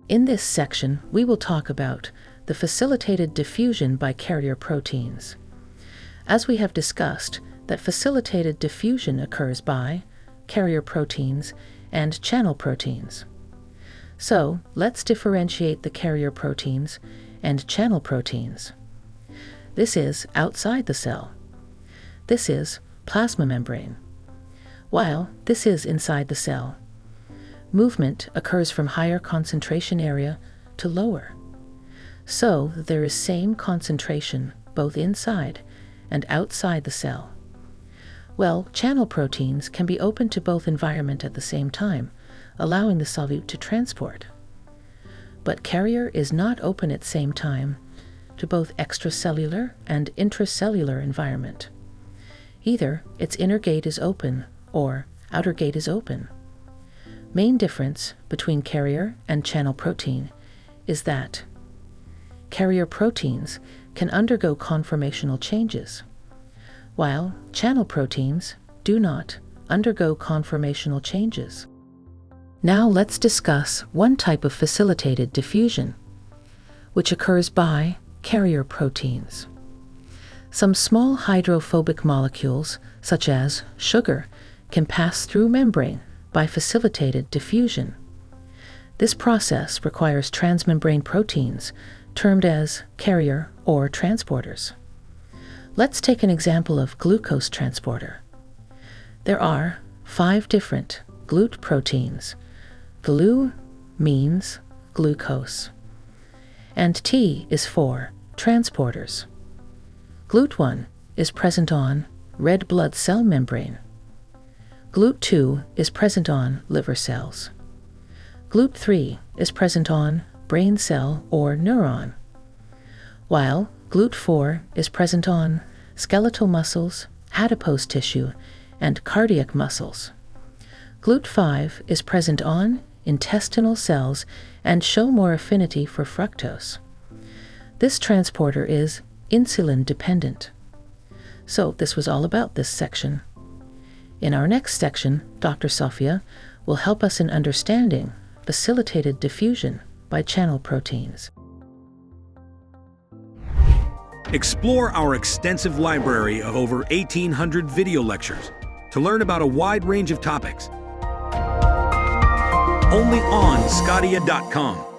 In this section, we will talk about the facilitated diffusion by carrier proteins. As we have discussed, that facilitated diffusion occurs by carrier proteins and channel proteins. So, let's differentiate the carrier proteins and channel proteins. This is outside the cell. This is plasma membrane, while this is inside the cell. Movement occurs from higher concentration area to lower, so that there is same concentration both inside and outside the cell. Well, channel proteins can be open to both environment at the same time, allowing the solute to transport. But carrier is not open at the same time to both extracellular and intracellular environment. Either its inner gate is open or outer gate is open. Main difference between carrier and channel protein is that carrier proteins can undergo conformational changes, while channel proteins do not undergo conformational changes. Now let's discuss one type of facilitated diffusion, which occurs by carrier proteins. Some small hydrophobic molecules, such as sugar, can pass through membrane by facilitated diffusion. This process requires transmembrane proteins, termed as carrier or transporters. Let's take an example of glucose transporter. There are 5 different GLUT proteins. Glu means glucose, and T is for transporters. GLUT1 is present on red blood cell membrane. GLUT2 is present on liver cells. GLUT3 is present on brain cell or neuron, while GLUT4 is present on skeletal muscles, adipose tissue, and cardiac muscles. GLUT5 is present on intestinal cells and show more affinity for fructose. This transporter is insulin dependent. So this was all about this section. In our next section, Dr. Sofia will help us in understanding facilitated diffusion by channel proteins. Explore our extensive library of over 1,800 video lectures to learn about a wide range of topics. Only on sqadia.com.